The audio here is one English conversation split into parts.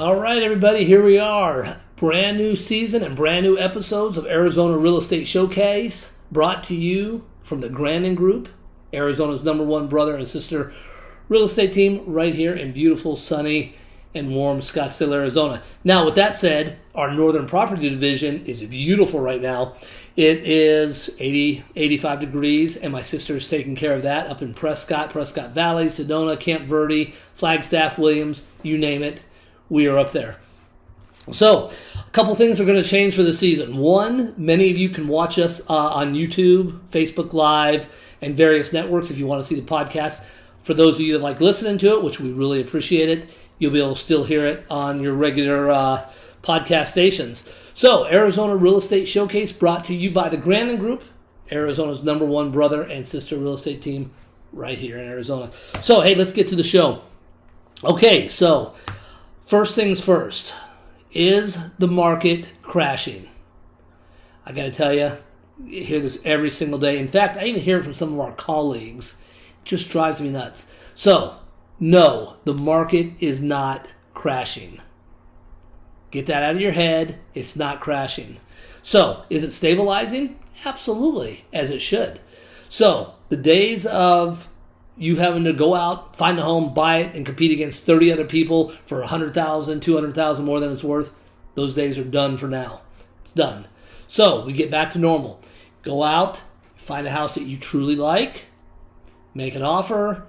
All right, everybody, here we are. Brand new season and brand new episodes of Arizona Real Estate Showcase, brought to you from the Grandin Group, Arizona's #1 brother and sister real estate team, right here in beautiful, sunny, and warm Scottsdale, Arizona. Now, with that said, our Northern Property Division is beautiful right now. It is 85 degrees, and my sister is taking care of that up in Prescott Valley, Sedona, Camp Verde, Flagstaff, Williams, you name it. We are up there. So, a couple things are going to change for the season. One, many of you can watch us on YouTube, Facebook Live, and various networks if you want to see the podcast. For those of you that like listening to it, which we really appreciate it, you'll be able to still hear it on your regular podcast stations. So, Arizona Real Estate Showcase brought to you by the Grandin Group, Arizona's #1 brother and sister real estate team right here in Arizona. So, hey, let's get to the show. Okay, so first things first. Is the market crashing? I got to tell you, I hear this every single day. In fact, I even hear it from some of our colleagues. It just drives me nuts. So, no, the market is not crashing. Get that out of your head. It's not crashing. So, is it stabilizing? Absolutely, as it should. So, the days of you having to go out, find a home, buy it, and compete against 30 other people for $100,000, $200,000 more than it's worth, those days are done for now. It's done. So we get back to normal. Go out, find a house that you truly like, make an offer,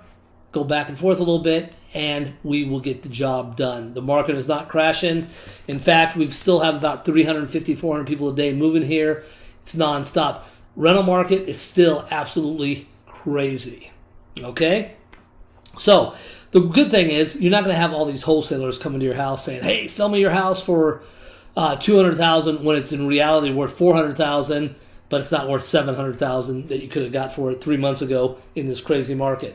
go back and forth a little bit, and we will get the job done. The market is not crashing. In fact, we still have about 350, 400 people a day moving here. It's nonstop. Rental market is still absolutely crazy. Okay? So, the good thing is, you're not going to have all these wholesalers coming to your house saying, hey, sell me your house for $200,000 when it's in reality worth $400,000, but it's not worth $700,000 that you could have got for it 3 months ago in this crazy market.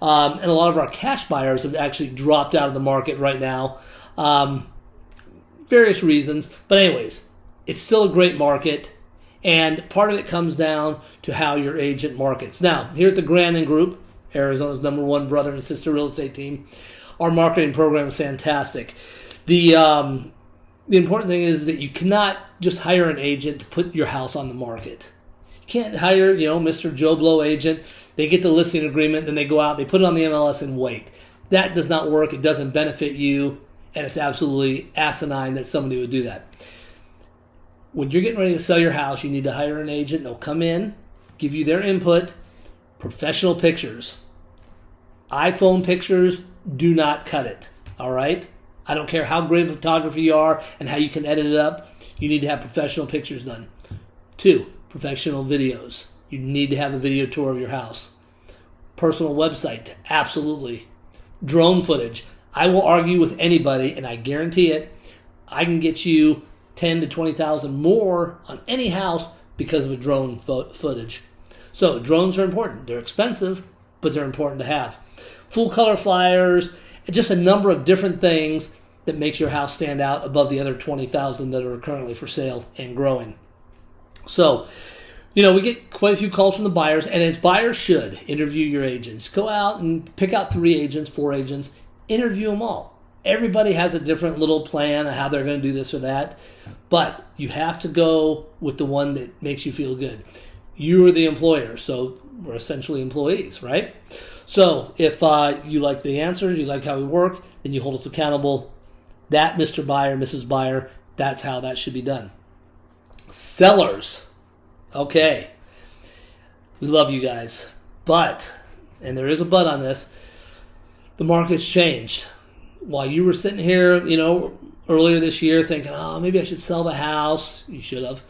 And a lot of our cash buyers have actually dropped out of the market right now. Various reasons. But anyways, it's still a great market. And part of it comes down to how your agent markets. Now, here at the Grandin Group, Arizona's #1 brother and sister real estate team, our marketing program is fantastic. The important thing is that you cannot just hire an agent to put your house on the market. You can't hire, Mr. Joe Blow agent. They get the listing agreement, then they go out, they put it on the MLS and wait. That does not work. It doesn't benefit you, and it's absolutely asinine that somebody would do that. When you're getting ready to sell your house, you need to hire an agent. They'll come in, give you their input, professional pictures. iPhone pictures do not cut it, all right? I don't care how great a photographer you are and how you can edit it up. You need to have professional pictures done. 2, professional videos. You need to have a video tour of your house. Personal website, absolutely. Drone footage. I will argue with anybody, and I guarantee it, I can get you $10,000 to $20,000 more on any house because of a drone footage. So drones are important. They're expensive, but they're important to have. Full color flyers, just a number of different things that makes your house stand out above the other 20,000 that are currently for sale and growing. So, we get quite a few calls from the buyers, and as buyers should, interview your agents. Go out and pick out 3 agents, 4 agents, interview them all. Everybody has a different little plan of how they're going to do this or that, but you have to go with the one that makes you feel good. You are the employer, so we're essentially employees, right? So if you like the answers, you like how we work, then you hold us accountable. That, Mr. Buyer, Mrs. Buyer, that's how that should be done. Sellers. Okay. We love you guys. But, and there is a but on this, the market's changed. While you were sitting here, earlier this year thinking, maybe I should sell the house. You should have.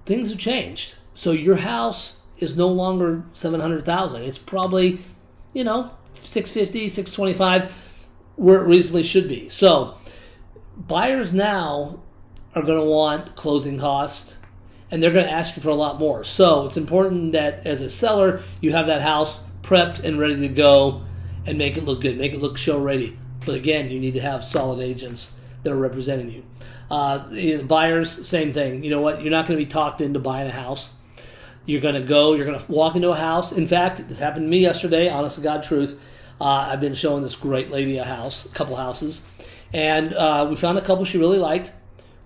Things have changed. So your house is no longer $700,000. It's probably, $650,000, $625,000, where it reasonably should be. So buyers now are going to want closing costs, and they're going to ask you for a lot more. So it's important that as a seller, you have that house prepped and ready to go and make it look good, make it look show ready. But again, you need to have solid agents that are representing you. The buyers, same thing. You know what? You're not going to be talked into buying a house. You're going to walk into a house. In fact, this happened to me yesterday, honest to God truth. I've been showing this great lady a couple houses, And we found a couple she really liked.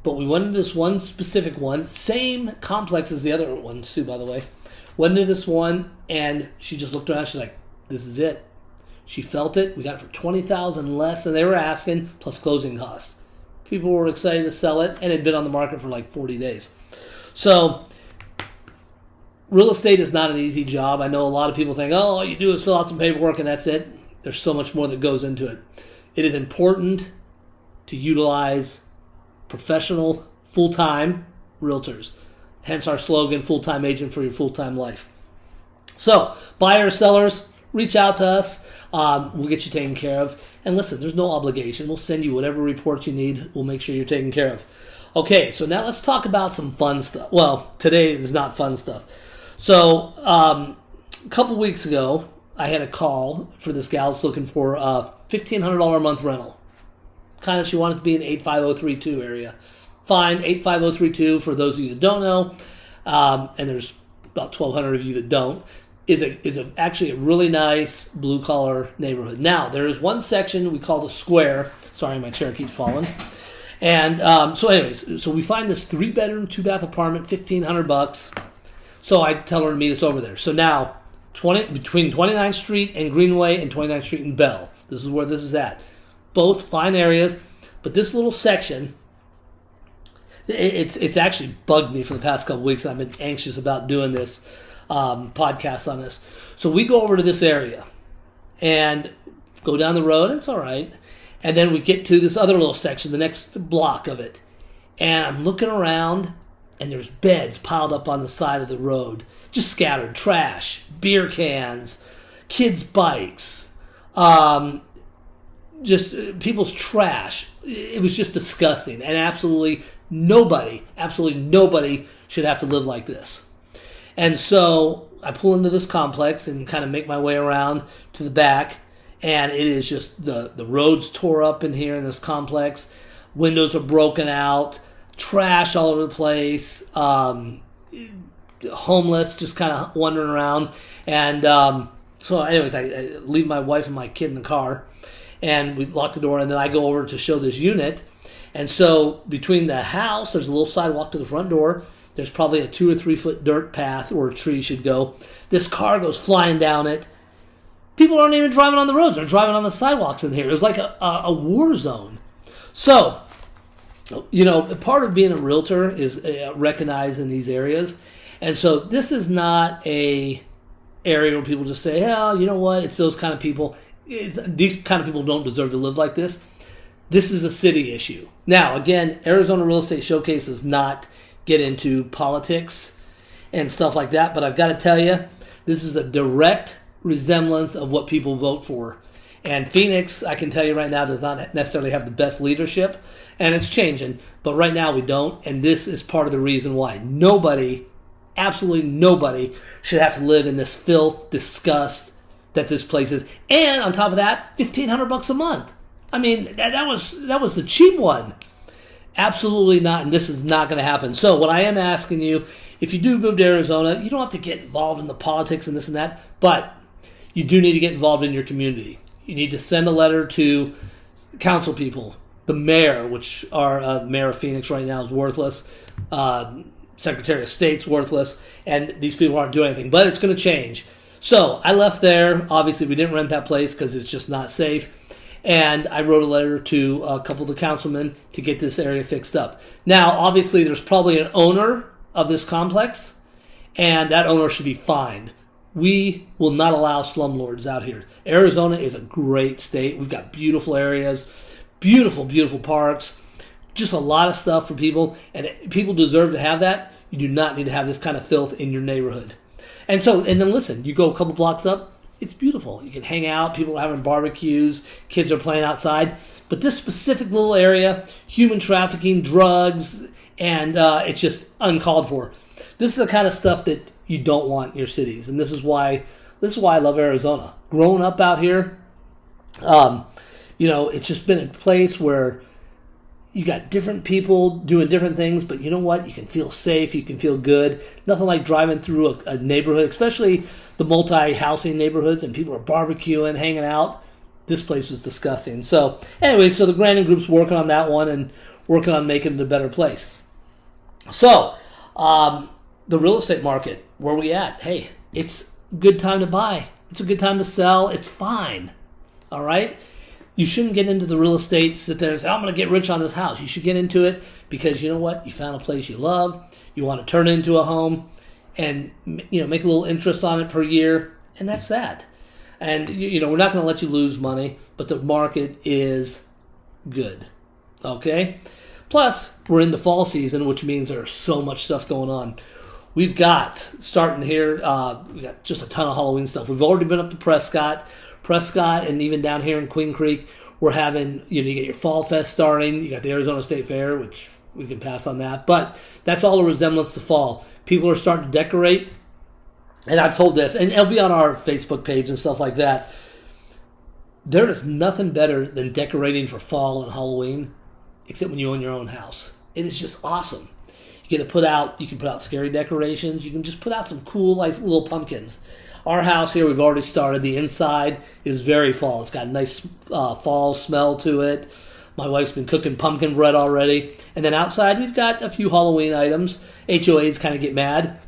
But we went into this one specific one, same complex as the other ones too, by the way. Went into this one, and she just looked around. She's like, "This is it." She felt it. We got it for $20,000 less than they were asking, plus closing costs. People were excited to sell it, and it had been on the market for like 40 days. So, real estate is not an easy job. I know a lot of people think, "Oh, all you do is fill out some paperwork and that's it." There's so much more that goes into it. It is important to utilize professional, full-time realtors. Hence our slogan, full-time agent for your full-time life. So, buyers, sellers, reach out to us. We'll get you taken care of. And listen, there's no obligation. We'll send you whatever reports you need. We'll make sure you're taken care of. Okay, so now let's talk about some fun stuff. Well, today is not fun stuff. So, a couple weeks ago, I had a call for this gal that's looking for a $1,500 a month rental. Kind of, she wanted to be in 85032 area. Fine, 85032, for those of you that don't know, and there's about 1,200 of you that don't, is actually a really nice blue-collar neighborhood. Now, there is one section we call the square. Sorry, my chair keeps falling. And so we find this 3-bedroom, 2-bath apartment, $1,500. So I tell her to meet us over there. So now, between 29th Street and Greenway and 29th Street and Bell, this is where this is at. Both fine areas, but this little section, it's actually bugged me for the past couple weeks. I've been anxious about doing this podcast on this. So we go over to this area and go down the road. It's all right. And then we get to this other little section, the next block of it. And I'm looking around, and there's beds piled up on the side of the road, just scattered, trash, beer cans, kids' bikes, just people's trash. It was just disgusting, and absolutely nobody should have to live like this. And so I pull into this complex and kind of make my way around to the back, and it is just the roads tore up in here in this complex. Windows are broken out, trash all over the place, homeless just kind of wandering around. And so anyways, I leave my wife and my kid in the car, and we lock the door, and then I go over to show this unit. And so between the house, there's a little sidewalk to the front door. There's probably a 2 or 3 foot dirt path where a tree should go. This car goes flying down it. People aren't even driving on the roads. They're driving on the sidewalks in here. It was like a war zone. So, you know, part of being a realtor is recognizing these areas. And so this is not a area where people just say, "Hell, you know what? It's those kind of people. These kind of people don't deserve to live like this." This is a city issue. Now, again, Arizona Real Estate Showcase does not get into politics and stuff like that, but I've got to tell you, this is a direct resemblance of what people vote for. And Phoenix, I can tell you right now, does not necessarily have the best leadership, and it's changing, but right now we don't, and this is part of the reason why. Nobody, absolutely nobody, should have to live in this filth, disgust that this place is. And on top of that, $1,500 a month. I mean, that was the cheap one. Absolutely not, and this is not going to happen. So what I am asking you, if you do move to Arizona, you don't have to get involved in the politics and this and that, but you do need to get involved in your community. You need to send a letter to council people, the mayor, which the mayor of Phoenix right now is worthless, Secretary of State's worthless, and these people aren't doing anything, but it's going to change. So I left there. Obviously, we didn't rent that place because it's just not safe. And I wrote a letter to a couple of the councilmen to get this area fixed up. Now, obviously, there's probably an owner of this complex, and that owner should be fined. We will not allow slumlords out here. Arizona is a great state. We've got beautiful areas, beautiful, beautiful parks, just a lot of stuff for people, and people deserve to have that. You do not need to have this kind of filth in your neighborhood. And then listen, you go a couple blocks up, it's beautiful. You can hang out, people are having barbecues, kids are playing outside. But this specific little area, human trafficking, drugs, and it's just uncalled for. This is the kind of stuff that you don't want in your cities, and this is why I love Arizona. Growing up out here, it's just been a place where you got different people doing different things, but you know what? You can feel safe, you can feel good. Nothing like driving through a neighborhood, especially the multi-housing neighborhoods, and people are barbecuing, hanging out. this place was disgusting. So anyway, so the Grandin Group's working on that one and working on making it a better place. So the real estate market, where we at? Hey, it's a good time to buy. It's a good time to sell. It's fine. All right? You shouldn't get into the real estate, sit there and say, I'm going to get rich on this house. You should get into it because you know what? You found a place you love. You want to turn it into a home and, you know, make a little interest on it per year. And that's that. And, you know, we're not going to let you lose money, but the market is good. Okay? Plus, we're in the fall season, which means there's so much stuff going on. We've got, starting here, we got just a ton of Halloween stuff. We've already been up to Prescott, and even down here in Queen Creek, we're having, you know, you get your Fall Fest starting. You got the Arizona State Fair, which we can pass on that. But that's all a resemblance to fall. People are starting to decorate. And I've told this, and it'll be on our Facebook page and stuff like that. There is nothing better than decorating for fall and Halloween, except when you own your own house. It is just awesome. You can put out scary decorations. You can just put out some cool, like, little pumpkins. Our house here, we've already started. The inside is very fall. It's got a nice fall smell to it. My wife's been cooking pumpkin bread already. And then outside, we've got a few Halloween items. HOAs kind of get mad.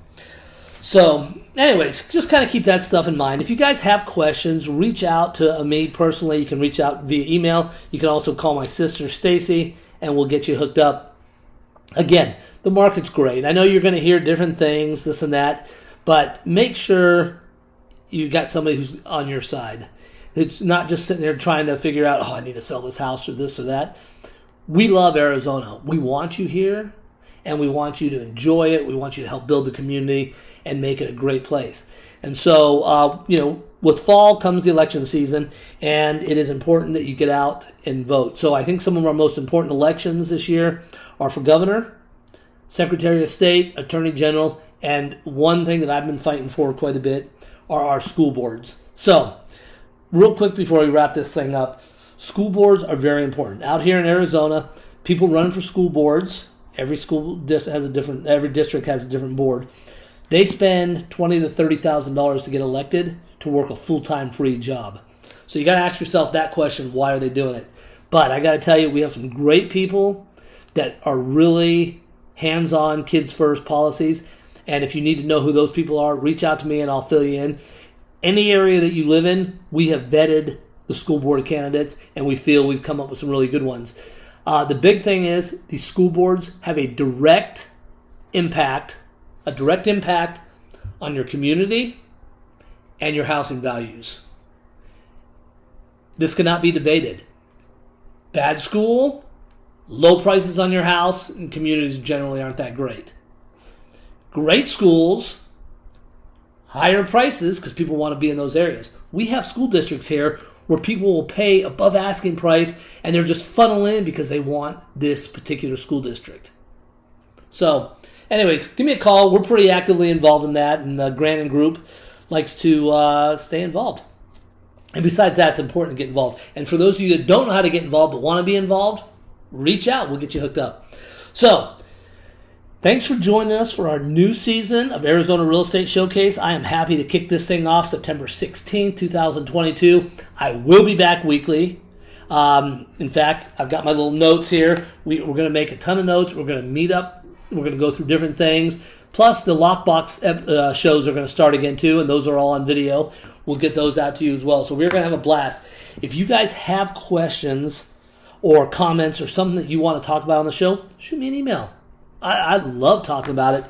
So, anyways, just kind of keep that stuff in mind. If you guys have questions, reach out to me personally. You can reach out via email. You can also call my sister, Stacey, and we'll get you hooked up. Again, the market's great. I know you're going to hear different things, this and that, but make sure you got somebody who's on your side. It's not just sitting there trying to figure out, I need to sell this house or this or that. We love Arizona. We want you here, and we want you to enjoy it. We want you to help build the community and make it a great place. And so, you know, with fall comes the election season, and it is important that you get out and vote. So I think some of our most important elections this year are for governor, secretary of state, attorney general, and one thing that I've been fighting for quite a bit are our school boards. So, real quick before we wrap this thing up, school boards are very important. Out here in Arizona, people running for school boards, every district has a different board. They spend $20,000 to $30,000 to get elected to work a full-time free job. So you got to ask yourself that question, why are they doing it? But I got to tell you, we have some great people that are really hands-on, kids-first policies. And if you need to know who those people are, reach out to me and I'll fill you in. Any area that you live in, we have vetted the school board candidates, and we feel we've come up with some really good ones. The big thing is these school boards have a direct impact on your community and your housing values. This cannot be debated. Bad school, low prices on your house, and communities generally aren't that great. Great schools, higher prices because people want to be in those areas. We have school districts here where people will pay above asking price and they're just funneling in because they want this particular school district. So, anyways, give me a call. We're pretty actively involved in that, and the Grandin Group likes to stay involved. And besides that, it's important to get involved. And for those of you that don't know how to get involved but want to be involved, reach out. We'll get you hooked up. So, thanks for joining us for our new season of Arizona Real Estate Showcase. I am happy to kick this thing off September 16th, 2022. I will be back weekly. In fact, I've got my little notes here. We're going to make a ton of notes. We're going to meet up. We're going to go through different things. Plus, the Lockbox shows are going to start again, too, and those are all on video. We'll get those out to you as well. So we're going to have a blast. If you guys have questions or comments or something that you want to talk about on the show, shoot me an email. I love talking about it.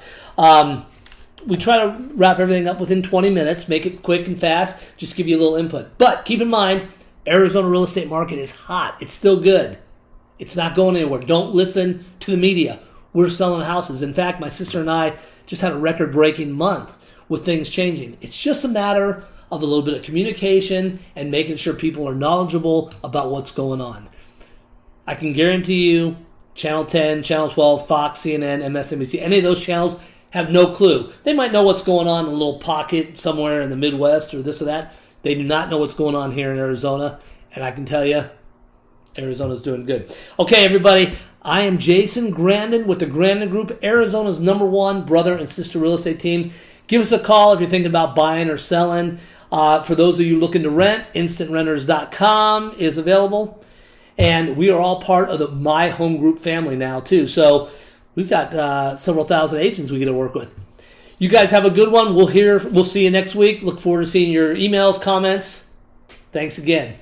We try to wrap everything up within 20 minutes, make it quick and fast, just give you a little input. But keep in mind, Arizona real estate market is hot. It's still good. It's not going anywhere. Don't listen to the media. We're selling houses. In fact, my sister and I just had a record-breaking month with things changing. It's just a matter of a little bit of communication and making sure people are knowledgeable about what's going on. I can guarantee you, Channel 10, Channel 12, Fox, CNN, MSNBC, any of those channels have no clue. They might know what's going on in a little pocket somewhere in the Midwest or this or that. They do not know what's going on here in Arizona. And I can tell you, Arizona's doing good. Okay, everybody, I am Jason Grandin with the Grandin Group, Arizona's #1 brother and sister real estate team. Give us a call if you're thinking about buying or selling. For those of you looking to rent, instantrenters.com is available. And we are all part of the My Home Group family now, too. So we've got several thousand agents we get to work with. You guys have a good one. We'll see you next week. Look forward to seeing your emails, comments. Thanks again.